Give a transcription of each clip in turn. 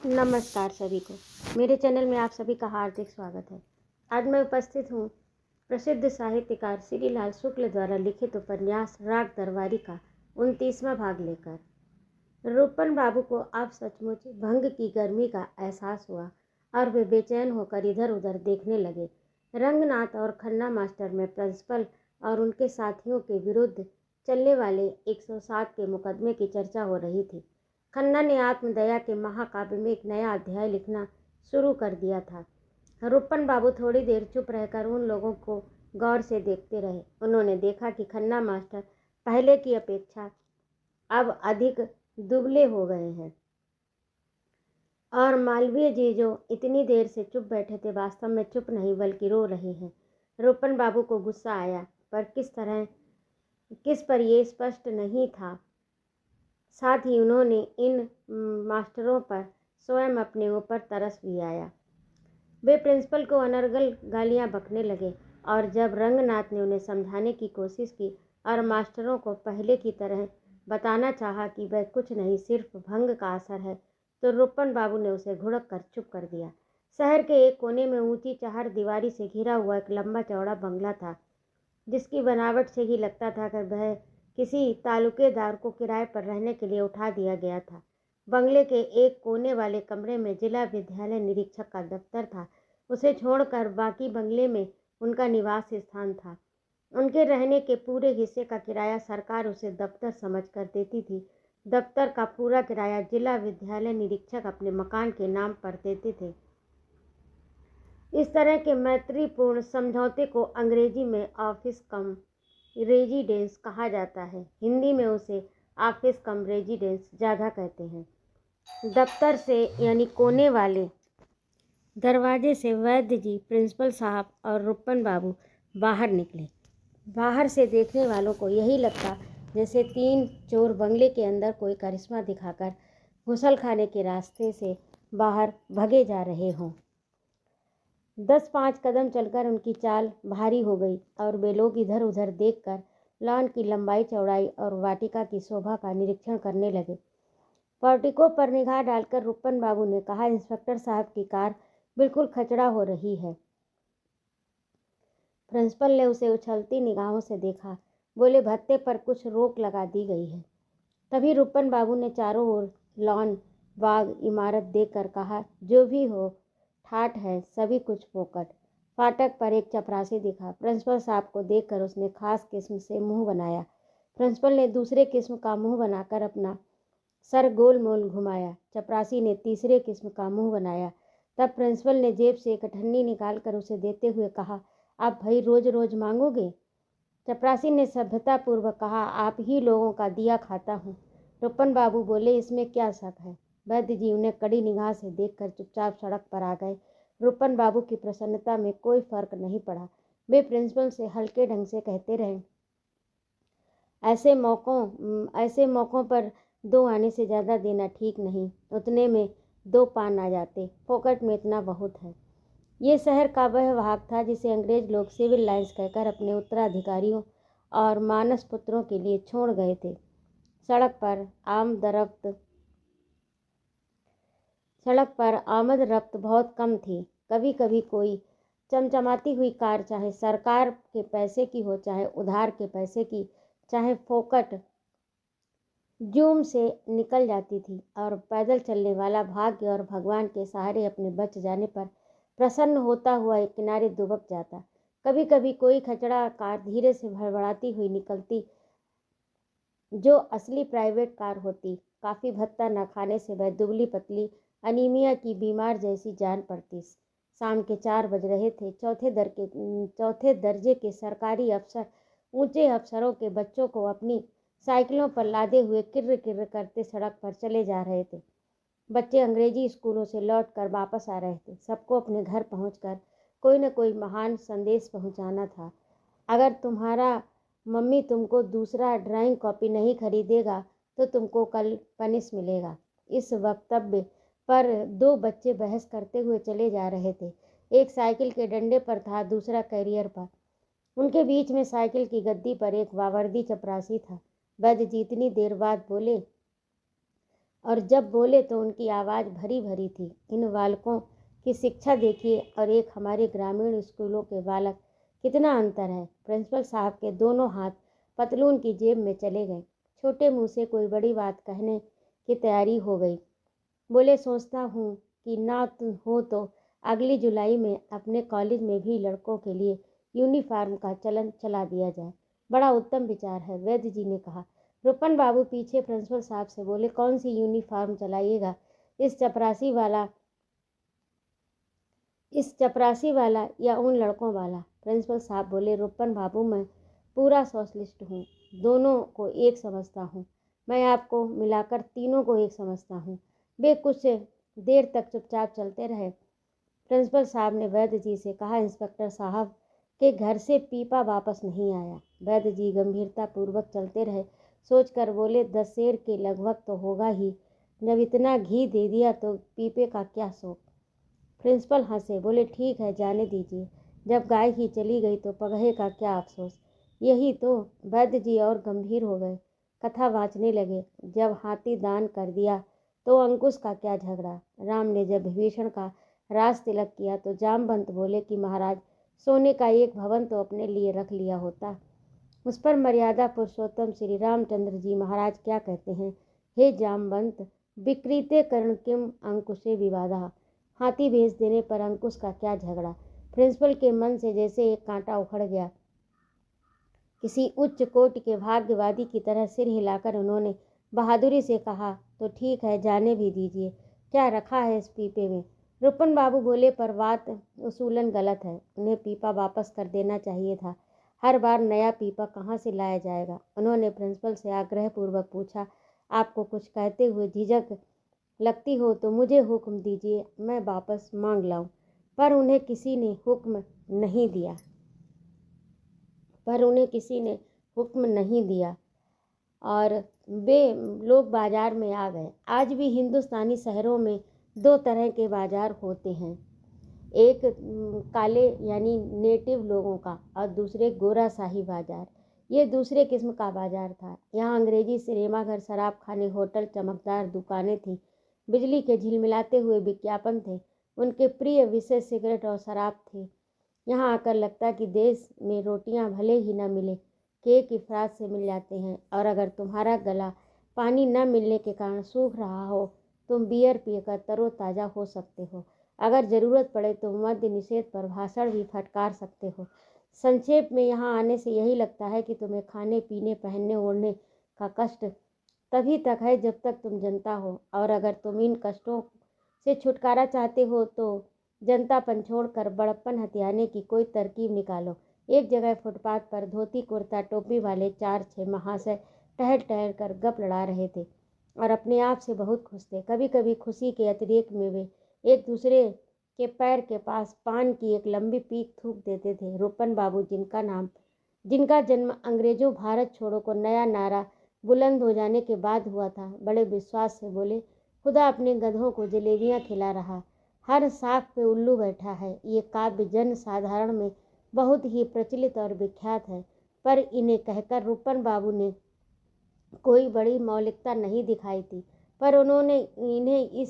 नमस्कार सभी को। मेरे चैनल में आप सभी का हार्दिक स्वागत है। आज मैं उपस्थित हूँ प्रसिद्ध साहित्यकार श्रीलाल शुक्ल द्वारा लिखित उपन्यास राग दरबारी का 29वां भाग लेकर। रूपन बाबू को अब सचमुच भंग की गर्मी का एहसास हुआ और वे बेचैन होकर इधर उधर देखने लगे। रंगनाथ और खन्ना मास्टर में प्रिंसिपल और उनके साथियों के विरुद्ध चलने वाले 107 के मुकदमे की चर्चा हो रही थी। खन्ना ने आत्मदया के महाकाव्य में एक नया अध्याय लिखना शुरू कर दिया था। रूपन बाबू थोड़ी देर चुप रहकर उन लोगों को गौर से देखते रहे। उन्होंने देखा कि खन्ना मास्टर पहले की अपेक्षा अब अधिक दुबले हो गए हैं और मालवीय जी जो इतनी देर से चुप बैठे थे वास्तव में चुप नहीं बल्कि रो रहे हैं। रूपन बाबू को गुस्सा आया, पर किस पर ये स्पष्ट नहीं था। साथ ही उन्होंने इन मास्टरों पर स्वयं अपने ऊपर तरस भी आया। वे प्रिंसिपल को अनर्गल गालियां बकने लगे और जब रंगनाथ ने उन्हें समझाने की कोशिश की और मास्टरों को पहले की तरह बताना चाहा कि वह कुछ नहीं सिर्फ भंग का असर है, तो रूपन बाबू ने उसे घुड़क कर चुप कर दिया। शहर के एक कोने में ऊंची चार दीवारी से घिरा हुआ एक लंबा चौड़ा बंगला था, जिसकी बनावट से ही लगता था कि वह किसी तालुकेदार को किराए पर रहने के लिए उठा दिया गया था। बंगले के एक कोने वाले कमरे में जिला विद्यालय निरीक्षक का दफ्तर था। उसे छोड़कर बाकी बंगले में उनका निवास स्थान था। उनके रहने के पूरे हिस्से का किराया सरकार उसे दफ्तर समझकर देती थी। दफ्तर का पूरा किराया जिला विद्यालय निरीक्षक अपने मकान के नाम पर देते थे। इस तरह के मैत्रीपूर्ण समझौते को अंग्रेजी में ऑफिस कम रेजिडेंस कहा जाता है। हिंदी में उसे ऑफिस कम रेजिडेंस ज़्यादा कहते हैं। दफ्तर से यानी कोने वाले दरवाजे से वैद्य जी, प्रिंसिपल साहब और रूपन बाबू बाहर निकले। बाहर से देखने वालों को यही लगता जैसे तीन चोर बंगले के अंदर कोई करिश्मा दिखाकर गुसलखाने के रास्ते से बाहर भगे जा रहे हों। 10-5 कदम चलकर उनकी चाल भारी हो गई और वे लोग इधर उधर देखकर लॉन की लंबाई चौड़ाई और वाटिका की शोभा का निरीक्षण करने लगे। पोर्टिको पर निगाह डालकर रूपन बाबू ने कहा, इंस्पेक्टर साहब की कार बिल्कुल खचड़ा हो रही है। प्रिंसिपल ने उसे उछलती निगाहों से देखा। बोले, भत्ते पर कुछ रोक लगा दी गई है। तभी रूपन बाबू ने चारों ओर लॉन, बाग, इमारत देखकर कहा, जो भी हो ठाठ है, सभी कुछ फोकट। फाटक पर एक चपरासी दिखा। प्रिंसिपल साहब को देखकर उसने खास किस्म से मुंह बनाया। प्रिंसिपल ने दूसरे किस्म का मुंह बनाकर अपना सर गोल मोल घुमाया। चपरासी ने तीसरे किस्म का मुंह बनाया। तब प्रिंसिपल ने जेब से एक अठन्नी निकालकर उसे देते हुए कहा, आप भाई रोज रोज मांगोगे? चपरासी ने सभ्यतापूर्वक कहा, आप ही लोगों का दिया खाता हूँ। रूपन बाबू बोले, इसमें क्या शक है? वैद्य जी उन्हें कड़ी निगाह से देखकर चुपचाप सड़क पर आ गए। रूपन बाबू की प्रसन्नता में कोई फर्क नहीं पड़ा। वे प्रिंसिपल से हल्के ढंग से कहते रहे, ऐसे मौक़ों पर 2 आने से ज़्यादा देना ठीक नहीं। उतने में 2 पान आ जाते, फोकट में इतना बहुत है। ये शहर का वह भाग था जिसे अंग्रेज लोग सिविल लाइन्स कहकर अपने उत्तराधिकारियों और मानस पुत्रों के लिए छोड़ गए थे। सड़क पर आमद रफ्त बहुत कम थी। कभी कभी कोई चमचमाती हुई कार, चाहे सरकार के पैसे की हो, चाहे उधार के पैसे की, चाहे फोकट, जूम से निकल जाती थी और पैदल चलने वाला भाग्य और भगवान के सहारे अपने बच जाने पर प्रसन्न होता हुआ एक किनारे दुबक जाता। कभी कभी कोई खचड़ा कार धीरे से भड़बड़ाती हुई निकलती, जो असली प्राइवेट कार होती। काफ़ी भत्ता न खाने से वह दुबली पतली अनीमिया की बीमार जैसी जान पड़ती। शाम के 4 बज रहे थे। चौथे दर्जे के सरकारी अफसर ऊंचे अफसरों के बच्चों को अपनी साइकिलों पर लादे हुए किर्र किर्र करते सड़क पर चले जा रहे थे। बच्चे अंग्रेजी स्कूलों से लौट कर वापस आ रहे थे। सबको अपने घर पहुंचकर कोई न कोई महान संदेश पहुंचाना था। अगर तुम्हारा मम्मी तुमको दूसरा ड्राइंग कॉपी नहीं खरीदेगा तो तुमको कल पनिश मिलेगा। इस वक्तव्य पर 2 बच्चे बहस करते हुए चले जा रहे थे। एक साइकिल के डंडे पर था, दूसरा कैरियर पर। उनके बीच में साइकिल की गद्दी पर एक वावर्दी चपरासी था। वैद्य जी इतनी देर बाद बोले, और जब बोले तो उनकी आवाज़ भरी भरी थी। इन बालकों की शिक्षा देखिए और एक हमारे ग्रामीण स्कूलों के बालक, कितना अंतर है। प्रिंसिपल साहब के दोनों हाथ पतलून की जेब में चले गए। छोटे मुंह से कोई बड़ी बात कहने की तैयारी हो गई। बोले, सोचता हूँ कि ना हो तो अगली जुलाई में अपने कॉलेज में भी लड़कों के लिए यूनिफॉर्म का चलन चला दिया जाए। बड़ा उत्तम विचार है, वैद्य जी ने कहा। रुपन बाबू पीछे प्रिंसिपल साहब से बोले, कौन सी यूनिफॉर्म चलाइएगा? इस चपरासी वाला या उन लड़कों वाला? प्रिंसिपल साहब बोले, रुपन बाबू, मैं पूरा सोशलिस्ट हूँ, दोनों को एक समझता हूँ। मैं आपको मिलाकर तीनों को एक समझता हूँ। वे कुछ देर तक चुपचाप चलते रहे। प्रिंसिपल साहब ने वैद्य जी से कहा, इंस्पेक्टर साहब के घर से पीपा वापस नहीं आया। वैद्य जी गंभीरता पूर्वक चलते रहे। सोचकर बोले, 10 सेर के लगभग तो होगा ही। जब इतना घी दे दिया तो पीपे का क्या शौक? प्रिंसिपल हंसे, बोले, ठीक है, जाने दीजिए। जब गाय ही चली गई तो पगहे का क्या अफसोस। यही तो। वैद्य जी और गंभीर हो गए, कथा वाँचने लगे। जब हाथी दान कर दिया तो अंकुश का क्या झगड़ा। राम ने जब विभीषण का राज तिलक किया तो जामवंत बोले कि महाराज, सोने का एक भवन तो अपने लिए रख लिया होता। उस पर मर्यादा पुरुषोत्तम श्री रामचंद्र जी महाराज क्या कहते हैं, हे जामवंत, विकृते कर्ण किम अंकुशे विवादा। हाथी भेज देने पर अंकुश का क्या झगड़ा। प्रिंसिपल के मन से जैसे एक कांटा उखड़ गया। किसी उच्च कोटि के भाग्यवादी की तरह सिर हिलाकर उन्होंने बहादुरी से कहा, तो ठीक है, जाने भी दीजिए। क्या रखा है इस पीपे में? रुपन बाबू बोले, पर बात उसूलन गलत है। उन्हें पीपा वापस कर देना चाहिए था। हर बार नया पीपा कहाँ से लाया जाएगा? उन्होंने प्रिंसिपल से आग्रहपूर्वक पूछा, आपको कुछ कहते हुए झिझक लगती हो तो मुझे हुक्म दीजिए, मैं वापस मांग लाऊं। पर उन्हें किसी ने हुक्म नहीं दिया और वे लोग बाजार में आ गए। आज भी हिंदुस्तानी शहरों में दो तरह के बाजार होते हैं, एक काले यानी नेटिव लोगों का और दूसरे गोरा शाही बाजार। ये दूसरे किस्म का बाजार था। यहाँ अंग्रेजी सिनेमाघर, शराब खाने, होटल, चमकदार दुकानें थीं। बिजली के झिलमिलाते हुए विज्ञापन थे। उनके प्रिय विषय सिगरेट और शराब थे। यहाँ आकर लगता कि देश में रोटियां भले ही न मिले, केक इफरात से मिल जाते हैं। और अगर तुम्हारा गला पानी न मिलने के कारण सूख रहा हो, तुम बियर पीकर तरोताज़ा हो सकते हो। अगर ज़रूरत पड़े तो मद्य निषेध पर भाषण भी फटकार सकते हो। संक्षेप में, यहाँ आने से यही लगता है कि तुम्हें खाने पीने, पहनने ओढ़ने का कष्ट तभी तक है जब तक तुम जनता हो, और अगर तुम इन कष्टों से छुटकारा चाहते हो तो जनतापन छोड़कर बड़प्पन हथियाने की कोई तरकीब निकालो। एक जगह फुटपाथ पर धोती कुर्ता टोपी वाले 4-6 महाशय टहल टहल कर गप लड़ा रहे थे और अपने आप से बहुत खुश थे। कभी कभी खुशी के अतिरेक में वे एक दूसरे के पैर के पास पान की एक लंबी पीक थूक देते थे। रूपन बाबू, जिनका जन्म अंग्रेजों भारत छोड़ो को नया नारा बुलंद हो जाने के बाद हुआ था, बड़े विश्वास से बोले, खुदा अपने गधों को जलेबियाँ खिला रहा, हर साख पे उल्लू बैठा है। ये काव्य जन साधारण में बहुत ही प्रचलित और विख्यात है। पर इन्हें कहकर रूपन बाबू ने कोई बड़ी मौलिकता नहीं दिखाई थी। पर उन्होंने इन्हें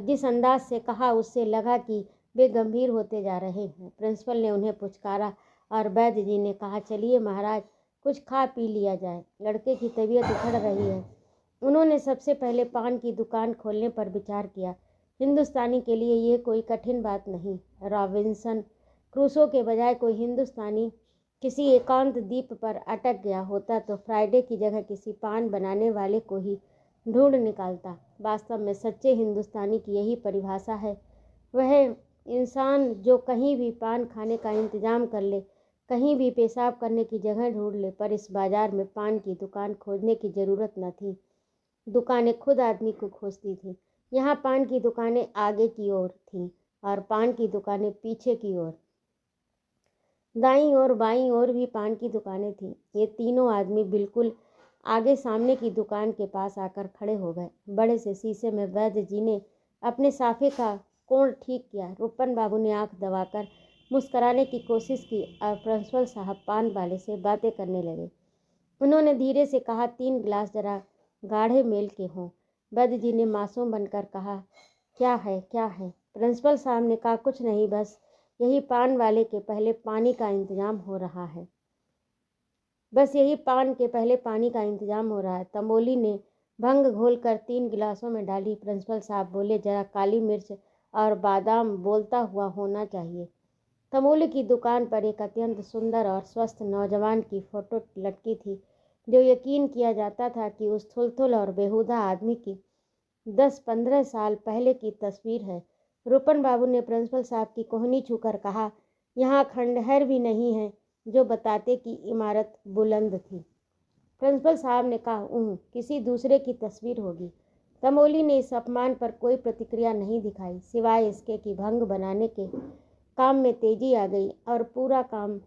जिस अंदाज से कहा, उससे लगा कि वे गंभीर होते जा रहे हैं। प्रिंसिपल ने उन्हें पुचकारा और वैद्य जी ने कहा, चलिए महाराज, कुछ खा पी लिया जाए, लड़के की तबीयत उखड़ रही है। उन्होंने सबसे पहले पान की दुकान खोलने पर विचार किया। हिंदुस्तानी के लिए ये कोई कठिन बात नहीं। रॉबिन्सन क्रूसो के बजाय कोई हिंदुस्तानी किसी एकांत द्वीप पर अटक गया होता तो फ्राइडे की जगह किसी पान बनाने वाले को ही ढूंढ निकालता। वास्तव में सच्चे हिंदुस्तानी की यही परिभाषा है, वह इंसान जो कहीं भी पान खाने का इंतजाम कर ले, कहीं भी पेशाब करने की जगह ढूंढ ले। पर इस बाजार में पान की दुकान खोजने की ज़रूरत न थी, दुकानें खुद आदमी को खोजती थीं। यहाँ पान की दुकानें आगे की ओर थीं और पान की दुकानें पीछे की ओर। दाईं और बाईं ओर भी पान की दुकानें थीं। ये तीनों आदमी बिल्कुल आगे सामने की दुकान के पास आकर खड़े हो गए। बड़े से शीशे में वैद्य जी ने अपने साफे का कोण ठीक किया। रूपन बाबू ने आंख दबाकर मुस्कराने की कोशिश की और प्रिंसिपल साहब पान वाले से बातें करने लगे। उन्होंने धीरे से कहा, 3 गिलास जरा गाढ़े मेल के हों। वैद्य जी ने मासूम बनकर कहा, क्या है क्या है? प्रिंसिपल साहब ने कहा, कुछ नहीं, बस यही पान वाले के पहले पानी का इंतजाम हो रहा है। तंबोली ने भंग घोलकर 3 गिलासों में डाली। प्रिंसिपल साहब बोले, जरा काली मिर्च और बादाम बोलता हुआ होना चाहिए। तंबोली की दुकान पर एक अत्यंत सुंदर और स्वस्थ नौजवान की फोटो लटकी थी, जो यकीन किया जाता था कि उस थुलथुल और बेहुदा आदमी की 10-15 साल पहले की तस्वीर है। रूपन बाबू ने प्रिंसिपल साहब की कोहनी छूकर कहा, यहाँ खंडहर भी नहीं है जो बताते कि इमारत बुलंद थी। प्रिंसिपल साहब ने कहा, किसी दूसरे की तस्वीर होगी। तंबोली ने इस अपमान पर कोई प्रतिक्रिया नहीं दिखाई, सिवाय इसके कि भंग बनाने के काम में तेजी आ गई और पूरा काम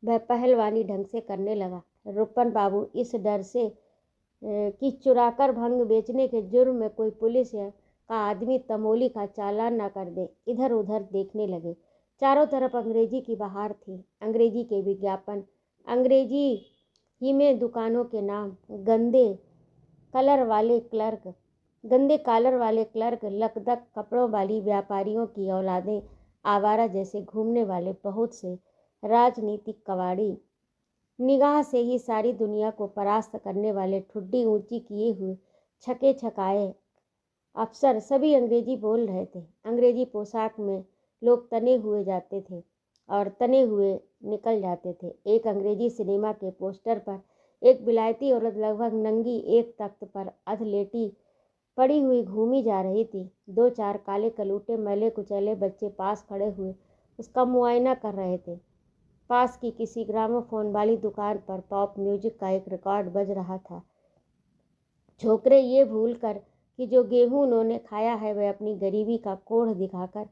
वह पहलवानी ढंग से करने लगा। रूपन बाबू इस डर से कि चुराकर भंग बेचने के जुर्म में कोई पुलिस का आदमी तंबोली का चालान न कर दे, इधर उधर देखने लगे। चारों तरफ अंग्रेजी की बहार थी। अंग्रेजी के विज्ञापन, अंग्रेजी ही में दुकानों के नाम, गंदे कॉलर वाले क्लर्क, लकदक कपड़ों वाली व्यापारियों की औलादें, आवारा जैसे घूमने वाले बहुत से राजनीतिक कवाड़ी, निगाह से ही सारी दुनिया को परास्त करने वाले ठुड्डी ऊंची किए हुए छके छकाए अफसर, सभी अंग्रेजी बोल रहे थे। अंग्रेजी पोशाक में लोग तने हुए जाते थे और तने हुए निकल जाते थे। एक अंग्रेजी सिनेमा के पोस्टर पर एक विलायती औरत लगभग नंगी एक तख्त पर अधलेटी पड़ी हुई घूमी जा रही थी। 2-4 काले कलूटे मैले कुचैले बच्चे पास खड़े हुए उसका मुआयना कर रहे थे। पास की किसी ग्रामोफोन वाली दुकान पर पॉप म्यूजिक का एक रिकॉर्ड बज रहा था। छोकरे ये भूलकर कि जो गेहूं उन्होंने खाया है वह अपनी गरीबी का कोढ़ दिखाकर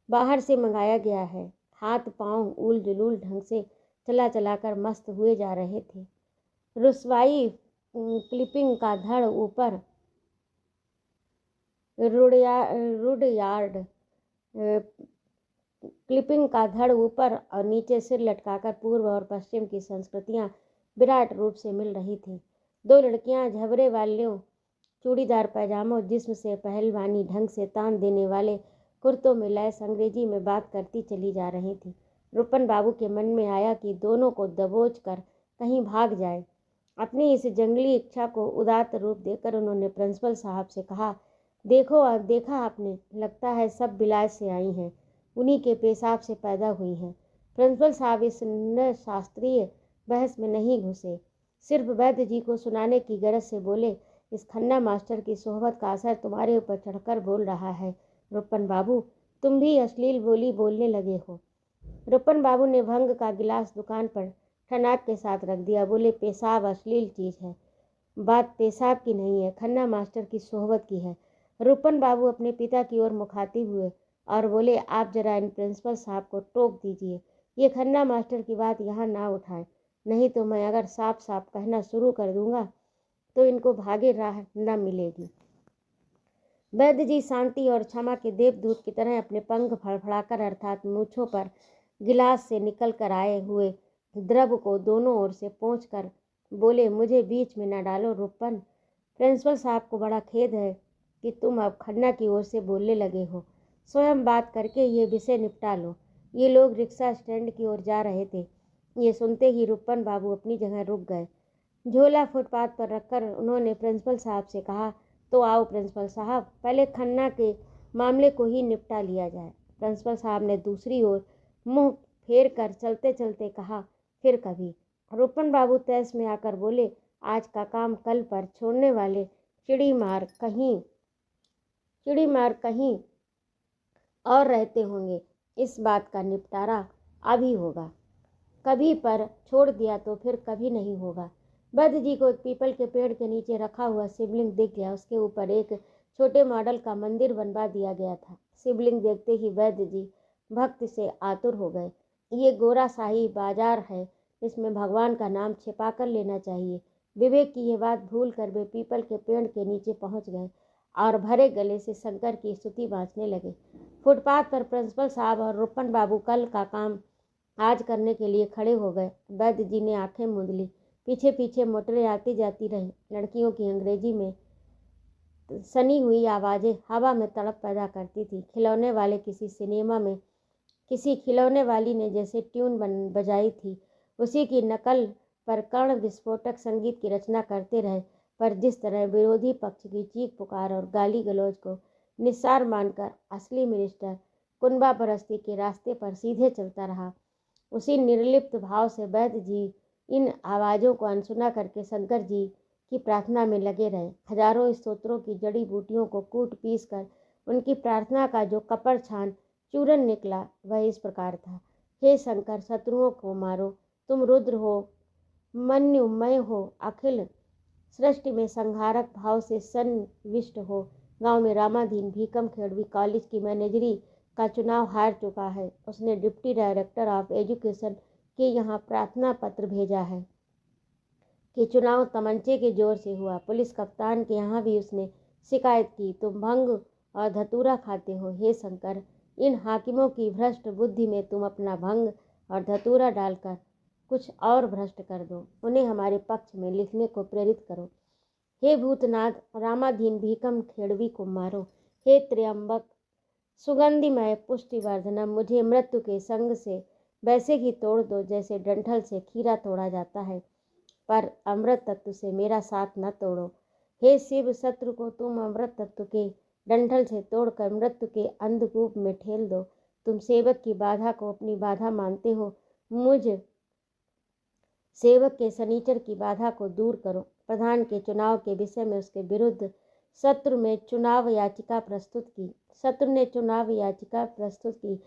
बाहर से मंगाया गया है, हाथ पांव उल जुलूल ढंग से चलाकर मस्त हुए जा रहे थे। रुसवाई क्लिपिंग का धड़ ऊपर क्लिपिंग का धड़ ऊपर और नीचे सिर लटकाकर पूर्व और पश्चिम की संस्कृतियां विराट रूप से मिल रही थीं। 2 लड़कियां झबरे वालों चूड़ीदार पैजामों, जिस्म से पहलवानी ढंग से तान देने वाले कुर्तों में लैस अंग्रेजी में बात करती चली जा रही थी। रूपन बाबू के मन में आया कि दोनों को दबोच कर कहीं भाग जाए। अपनी इस जंगली इच्छा को उदात्त रूप देकर उन्होंने प्रिंसिपल साहब से कहा, देखा आपने, लगता है सब बिलायत से आई हैं, उन्हीं के पेशाब से पैदा हुई हैं। प्रिंसिपल साहब इस न शास्त्रीय बहस में नहीं घुसे, सिर्फ वैद्य जी को सुनाने की गरज से बोले, इस खन्ना मास्टर की सोहबत का असर तुम्हारे ऊपर चढ़कर बोल रहा है। रूपन बाबू, तुम भी अश्लील बोली बोलने लगे हो। रूपन बाबू ने भंग का गिलास दुकान पर ठनाक के साथ रख दिया। बोले, पेशाब अश्लील चीज़ है, बात पेशाब की नहीं है, खन्ना मास्टर की सोहबत की है। रूपन बाबू अपने पिता की ओर मुखातिब हुए और बोले, आप जरा इन प्रिंसिपल साहब को टोक दीजिए, ये खन्ना मास्टर की बात यहाँ ना उठाएं, नहीं तो मैं अगर साफ साफ कहना शुरू कर दूंगा तो इनको भागे राह न मिलेगी। वैद्य जी शांति और क्षमा के देवदूत की तरह अपने पंख फड़फड़ाकर अर्थात मूँछों पर गिलास से निकल कर आए हुए द्रव को दोनों ओर से पोंछ कर बोले, मुझे बीच में न डालो रूपन। प्रिंसिपल साहब को बड़ा खेद है कि तुम अब खन्ना की ओर से बोलने लगे हो, स्वयं बात करके ये विषय निपटा लो। ये लोग रिक्शा स्टैंड की ओर जा रहे थे। ये सुनते ही रूपन बाबू अपनी जगह रुक गए। झोला फुटपाथ पर रखकर उन्होंने प्रिंसिपल साहब से कहा, तो आओ प्रिंसिपल साहब, पहले खन्ना के मामले को ही निपटा लिया जाए। प्रिंसिपल साहब ने दूसरी ओर मुंह फेर कर चलते चलते कहा, फिर कभी। रूपन बाबू तैस में आकर बोले, आज का काम कल पर छोड़ने वाले चिड़ी मार कहीं और रहते होंगे, इस बात का निपटारा अभी होगा। कभी पर छोड़ दिया तो फिर कभी नहीं होगा। वैद्य जी को एक पीपल के पेड़ के नीचे रखा हुआ शिवलिंग दिख गया। उसके ऊपर एक छोटे मॉडल का मंदिर बनवा दिया गया था। शिवलिंग देखते ही वैद्य जी भक्त से आतुर हो गए। ये गोरा शाही बाजार है, इसमें भगवान का नाम छिपा कर लेना चाहिए। विवेक की ये बात भूल कर वे पीपल के पेड़ के नीचे पहुंच गए और भरे गले से शंकर की स्तुति बाँचने लगे। फुटपाथ पर प्रिंसिपल साहब और रूपन बाबू कल का काम आज करने के लिए खड़े हो गए। वैद्य जी ने आंखें मूंद ली। पीछे पीछे मोटरें आती जाती रहीं। लड़कियों की अंग्रेजी में सनी हुई आवाज़ें हवा में तड़प पैदा करती थी। खिलौने वाले किसी सिनेमा में किसी खिलौने वाली ने जैसे ट्यून बजाई थी, उसी की नकल पर कर्ण विस्फोटक संगीत की रचना करते रहे। पर जिस तरह विरोधी पक्ष की चीख पुकार और गाली गलौज को निस्सार मानकर असली मिनिस्टर कुनबा परस्ती के रास्ते पर सीधे चलता रहा, उसी निर्लिप्त भाव से वैद्य जी इन आवाज़ों को अनसुना करके शंकर जी की प्रार्थना में लगे रहे। हजारों स्तोत्रों की जड़ी बूटियों को कूट पीस कर उनकी प्रार्थना का जो कपड़ छान चूरन निकला वह इस प्रकार था। हे शंकर, शत्रुओं को मारो, तुम रुद्र हो, मन्युमय हो, अखिल सृष्टि में संहारक भाव से सन्निविष्ट हो। गांव में रामाधीन भीकम खेड़वी कॉलेज की मैनेजरी का चुनाव हार चुका है। उसने डिप्टी डायरेक्टर ऑफ एजुकेशन के यहाँ प्रार्थना पत्र भेजा है कि चुनाव तमंचे के जोर से हुआ। पुलिस कप्तान के यहाँ भी उसने शिकायत की, तुम भंग और धतूरा खाते हो। हे शंकर, इन हाकिमों की भ्रष्ट बुद्धि में तुम अपना भंग और धतूरा डालकर कुछ और भ्रष्ट कर दो, उन्हें हमारे पक्ष में लिखने को प्रेरित करो। हे भूतनाथ, रामाधीन भीकम खेड़वी को मारो। हे त्र्यंबक सुगंधिमय पुष्टिवर्धनम, मुझे मृत्यु के संग से वैसे ही तोड़ दो जैसे डंठल से खीरा तोड़ा जाता है, पर अमृत तत्व से मेरा साथ न तोड़ो। हे शिव, शत्रु को तुम अमृत तत्व के डंठल से तोड़कर मृत्यु के अंधकूप में ठेल दो। तुम सेवक की बाधा को अपनी बाधा मानते हो, मुझ सेवक के शनिचर की बाधा को दूर करो। प्रधान के चुनाव के विषय में उसके विरुद्ध शत्रु ने चुनाव याचिका प्रस्तुत की।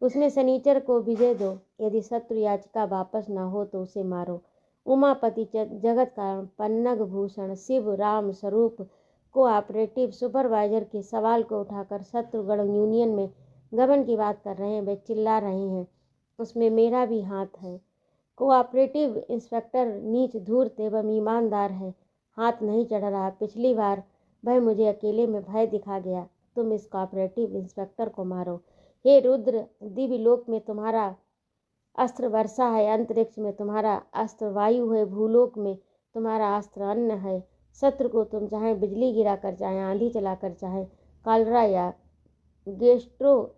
उसने शनिचर को विजय दो। यदि शत्रु याचिका वापस न हो तो उसे मारो। उमापति जगत कारण पन्नग भूषण शिव राम स्वरूप कोऑपरेटिव सुपरवाइजर के सवाल को उठाकर शत्रुगण यूनियन में गबन की बात कर रहे हैं। वे चिल्ला रहे हैं, उसमें मेरा भी हाथ है। कोऑपरेटिव इंस्पेक्टर नीच धूर्त एवं ईमानदार है, हाथ नहीं चढ़ रहा। पिछली बार वह मुझे अकेले में भय दिखा गया। तुम इस कोऑपरेटिव इंस्पेक्टर को मारो। हे रुद्र, दिव्य लोक में तुम्हारा अस्त्र वर्षा है, अंतरिक्ष में तुम्हारा अस्त्र वायु है, भूलोक में तुम्हारा अस्त्र अन्न है। शत्रु को तुम चाहे बिजली गिराकर, चाहे आंधी चलाकर, चाहे कॉलरा या गेस्ट्रो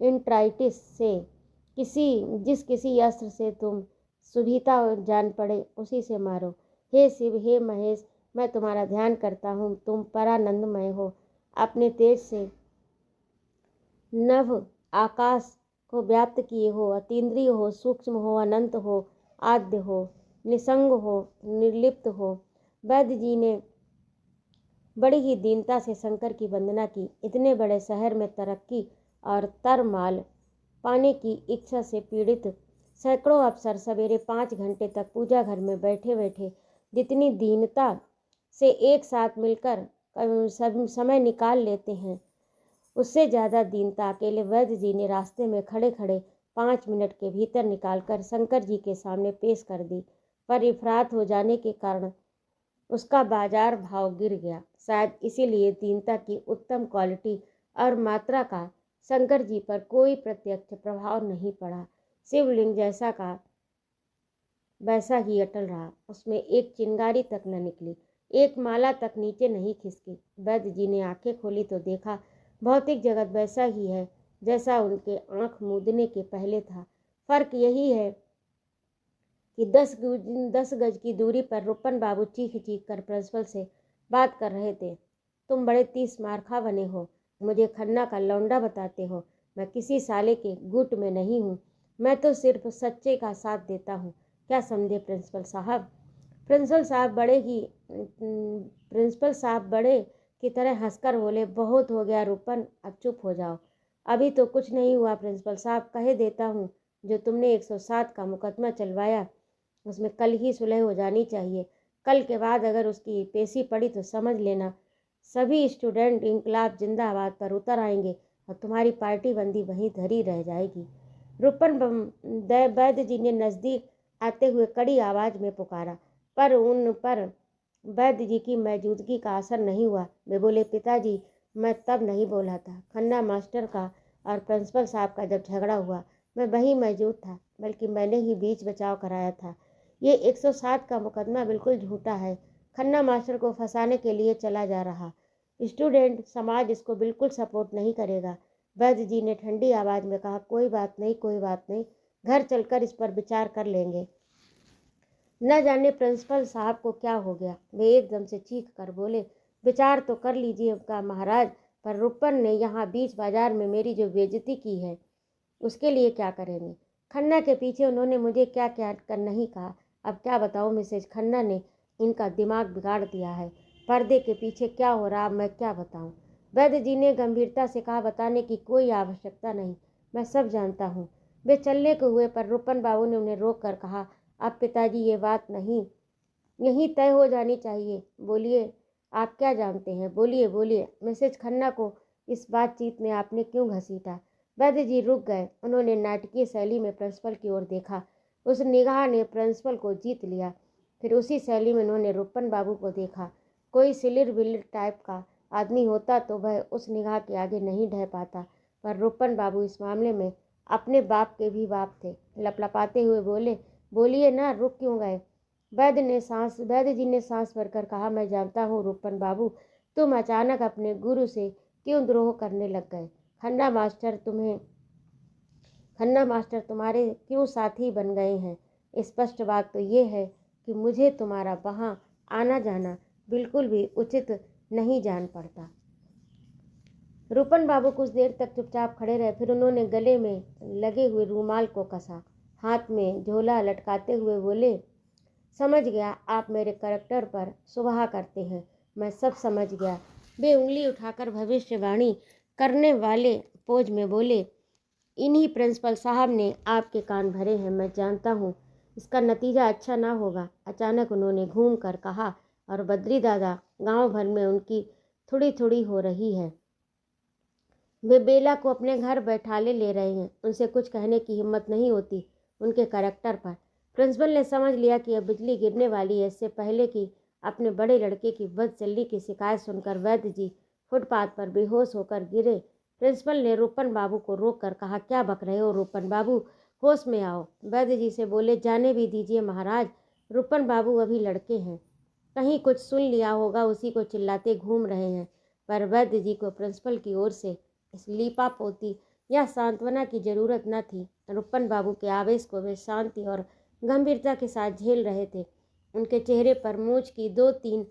इंट्राइटिस से किसी अस्त्र से तुम सुभीता जान पड़े, उसी से मारो। हे शिव, हे महेश, मैं तुम्हारा ध्यान करता हूँ। तुम परानंदमय हो, अपने तेज से नभ आकाश को व्याप्त किए हो। अतीन्द्रिय हो, सूक्ष्म हो, अनंत हो, आद्य हो, निसंग हो, निर्लिप्त हो। वैद्य जी ने बड़ी ही दीनता से शंकर की वंदना की। इतने बड़े शहर में तरक्की और तरमाल पाने की इच्छा से पीड़ित सैकड़ों अफसर सवेरे 5 घंटे तक पूजा घर में बैठे बैठे जितनी दीनता से एक साथ मिलकर समय निकाल लेते हैं, उससे ज़्यादा दीनता अकेले वैद्य जी ने रास्ते में खड़े खड़े 5 मिनट के भीतर निकालकर शंकर जी के सामने पेश कर दी। पर इफरात हो जाने के कारण उसका बाजार भाव गिर गया। शायद इसीलिए दीनता की उत्तम क्वालिटी और मात्रा का शंकर जी पर कोई प्रत्यक्ष प्रभाव नहीं पड़ा। शिवलिंग जैसा का वैसा ही अटल रहा, उसमें एक चिंगारी तक न निकली, एक माला तक नीचे नहीं खिसकी। वैद्य जी ने आंखें खोली तो देखा भौतिक जगत वैसा ही है जैसा उनके आंख मूंदने के पहले था। फर्क यही है कि 10 गज की दूरी पर रुपन बाबू चीख चीख कर प्रिंसिपल से बात कर रहे थे। तुम बड़े 30 मार्खा बने हो, मुझे खन्ना का लौंडा बताते हो। मैं किसी साले के गुट में नहीं हूँ, मैं तो सिर्फ सच्चे का साथ देता हूँ। क्या समझे प्रिंसिपल साहब? प्रिंसिपल साहब बड़े की तरह हंसकर बोले, बहुत हो गया रुपन, अब चुप हो जाओ। अभी तो कुछ नहीं हुआ प्रिंसिपल साहब, कहे देता हूँ जो तुमने 107 का मुकदमा चलवाया उसमें कल ही सुलह हो जानी चाहिए। कल के बाद अगर उसकी पेशी पड़ी तो समझ लेना सभी स्टूडेंट इंकलाब जिंदाबाद पर उतर आएंगे और तुम्हारी पार्टी बंदी वहीं धरी रह जाएगी। रुपन वैद्य जी ने नज़दीक आते हुए कड़ी आवाज़ में पुकारा, पर उन पर वैद्य जी की मौजूदगी का असर नहीं हुआ। वे बोले, पिताजी, मैं तब नहीं बोला था। खन्ना मास्टर का और प्रिंसिपल साहब का जब झगड़ा हुआ मैं वहीं मौजूद था, बल्कि मैंने ही बीच बचाव कराया था। ये 107 का मुकदमा बिल्कुल झूठा है। खन्ना मास्टर को फंसाने के लिए चला जा रहा। स्टूडेंट समाज इसको बिल्कुल सपोर्ट नहीं करेगा। वैद्य जी ने ठंडी आवाज़ में कहा, कोई बात नहीं, कोई बात नहीं, घर चलकर इस पर विचार कर लेंगे। न जाने प्रिंसिपल साहब को क्या हो गया, वे एकदम से चीख कर बोले, विचार तो कर लीजिएगा महाराज, पर रुपन ने यहाँ बीच बाजार में मेरी जो बेइज्जती की है उसके लिए क्या करेंगे। खन्ना के पीछे उन्होंने मुझे क्या क्या कर नहीं कहा, अब क्या बताऊँ मिसेज खन्ना ने इनका दिमाग बिगाड़ दिया है। पर्दे के पीछे क्या हो रहा मैं क्या बताऊँ। वैद्य जी ने गंभीरता से कहा, बताने की कोई आवश्यकता नहीं, मैं सब जानता हूँ। वे चलने को हुए पर रुपन बाबू ने उन्हें रोक कर कहा, अब पिताजी ये बात नहीं यहीं तय हो जानी चाहिए, बोलिए आप क्या जानते हैं, बोलिए बोलिए। मिसेज खन्ना को इस बातचीत में आपने क्यों घसीटा। वैद्य जी रुक गए। उन्होंने नाटकीय शैली में प्रिंसिपल की ओर देखा। उस निगाह ने प्रिंसिपल को जीत लिया। फिर उसी शैली में उन्होंने रुपन बाबू को देखा। कोई सिलिर बिलिर टाइप का आदमी होता तो वह उस निगाह के आगे नहीं ढह पाता, पर रुपन बाबू इस मामले में अपने बाप के भी बाप थे। लपलपाते हुए बोले, बोलिए ना, रुक क्यों गए। वैद्य जी ने सांस भरकर कहा, मैं जानता हूँ रुपन बाबू, तुम अचानक अपने गुरु से क्यों द्रोह करने लग गए। खन्ना मास्टर तुम्हारे क्यों साथी बन गए हैं। स्पष्ट बात तो ये है कि मुझे तुम्हारा वहाँ आना जाना बिल्कुल भी उचित नहीं जान पड़ता। रुपन बाबू कुछ देर तक चुपचाप खड़े रहे। फिर उन्होंने गले में लगे हुए रूमाल को कसा, हाथ में झोला लटकाते हुए बोले, समझ गया, आप मेरे करैक्टर पर सुबह करते हैं, मैं सब समझ गया। वे उंगली उठाकर भविष्यवाणी करने वाले पोज में बोले, इन्हीं प्रिंसिपल साहब ने आपके कान भरे हैं, मैं जानता हूँ इसका नतीजा अच्छा ना होगा। अचानक उन्होंने घूम कर कहा, और बद्री दादा, गांव भर में उनकी थोड़ी थोड़ी हो रही है, वे बेला को अपने घर बैठाले ले रहे हैं, उनसे कुछ कहने की हिम्मत नहीं होती उनके करैक्टर पर। प्रिंसिपल ने समझ लिया कि अब बिजली गिरने वाली है। इससे पहले कि अपने बड़े लड़के की बदचलनी की शिकायत सुनकर वैद्य जी फुटपाथ पर बेहोश होकर गिरे, प्रिंसिपल ने रूपन बाबू को रोक कर कहा, क्या बक रहे हो रूपन बाबू, होश में आओ। वैद्य जी से बोले, जाने भी दीजिए महाराज, रूपन बाबू अभी लड़के हैं, कहीं कुछ सुन लिया होगा, उसी को चिल्लाते घूम रहे हैं। पर वैद्य जी को प्रिंसिपल की ओर से इस लीपापोती या सांत्वना की जरूरत न थी। रूपन बाबू के आवेश को वे शांति और गंभीरता के साथ झेल रहे थे। उनके चेहरे पर मूंछ की 2-3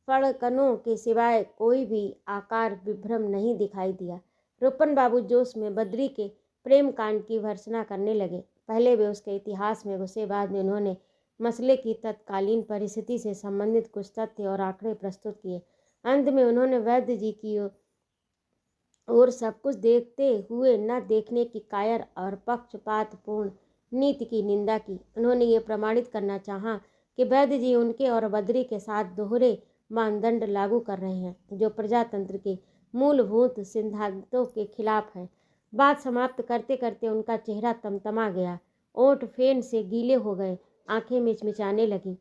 फड़कनों के सिवाय कोई भी आकार विभ्रम नहीं दिखाई दिया। रूपन बाबू जोश में बद्री के प्रेम कांड की भर्त्सना करने लगे। पहले वे उसके इतिहास में घुसे, बाद में उन्होंने मसले की तत्कालीन परिस्थिति से संबंधित कुछ तथ्य और आंकड़े प्रस्तुत किए। अंत में उन्होंने वैद्य जी की और सब कुछ देखते हुए न देखने की कायर और पक्षपातपूर्ण नीति की निंदा की। उन्होंने ये प्रमाणित करना चाहा कि वैद्य जी उनके और बद्री के साथ दोहरे मानदंड लागू कर रहे हैं, जो प्रजातंत्र के मूलभूत सिद्धांतों के खिलाफ है। बात समाप्त करते करते उनका चेहरा तमतमा गया, ओंठ फेन से गीले हो गए, आंखें मिचमिचाने लगीं।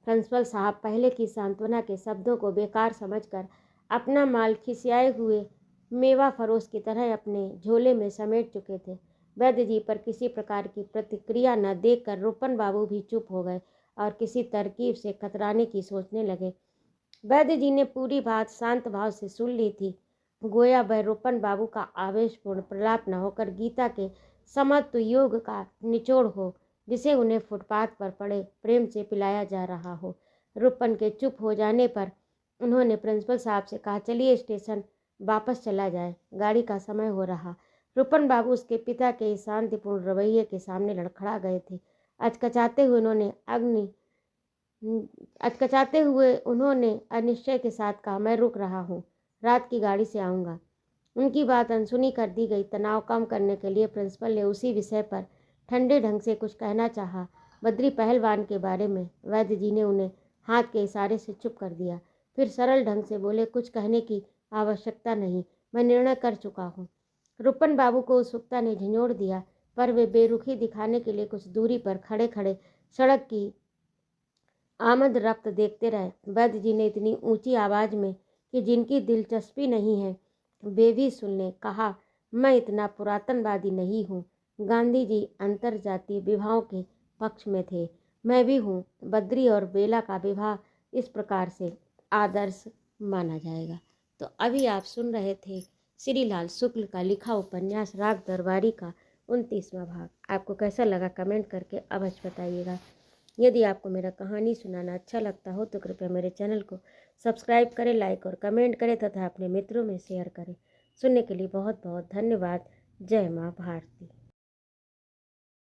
प्रिंसिपल साहब पहले की सांत्वना के शब्दों को बेकार समझकर अपना माल खिसियाए हुए मेवा फरोश की तरह अपने झोले में समेट चुके थे। वैद्य जी पर किसी प्रकार की प्रतिक्रिया न देखकर रूपन बाबू भी चुप हो गए और किसी तरकीब से कतराने की सोचने लगे। वैद्य जी ने पूरी बात शांत भाव से सुन ली थी, गोया वह रूपन बाबू का आवेशपूर्ण प्रलाप न होकर गीता के समत्व योग का निचोड़ हो, जिसे उन्हें फुटपाथ पर पड़े प्रेम से पिलाया जा रहा हो। रूपन के चुप हो जाने पर उन्होंने प्रिंसिपल साहब से कहा, चलिए स्टेशन वापस चला जाए, गाड़ी का समय हो रहा। रूपन बाबू उसके पिता के इस शांतिपूर्ण रवैये के सामने लड़खड़ा गए थे। अचकचाते हुए उन्होंने अनिश्चय के साथ कहा, मैं रुक रहा हूँ, रात की गाड़ी से आऊँगा। उनकी बात अनसुनी कर दी गई। तनाव कम करने के लिए प्रिंसिपल ने उसी विषय पर ठंडे ढंग से कुछ कहना चाहा, बद्री पहलवान के बारे में। वैद्य जी ने उन्हें हाथ के इशारे से चुप कर दिया। फिर सरल ढंग से बोले, कुछ कहने की आवश्यकता नहीं, मैं निर्णय कर चुका हूँ। रूपन बाबू को उत्सुकता ने झंझोड़ दिया, पर वे बेरुखी दिखाने के लिए कुछ दूरी पर खड़े खड़े सड़क की आमद रफ्त देखते रहे। वैद्य जी ने इतनी ऊंची आवाज़ में कि जिनकी दिलचस्पी नहीं है वे भी सुन लें कहा, मैं इतना पुरातनवादी नहीं हूँ। गांधी जी अंतरजातीय विवाहों के पक्ष में थे, मैं भी हूँ। बद्री और बेला का विवाह इस प्रकार से आदर्श माना जाएगा। तो अभी आप सुन रहे थे श्रीलाल शुक्ल का लिखा उपन्यास राग दरबारी का 29वां भाग। आपको कैसा लगा कमेंट करके अवश्य बताइएगा। यदि आपको मेरा कहानी सुनाना अच्छा लगता हो तो कृपया मेरे चैनल को सब्सक्राइब करें, लाइक और कमेंट करें तथा अपने मित्रों में शेयर करें। सुनने के लिए बहुत बहुत धन्यवाद। जय माँ भारती।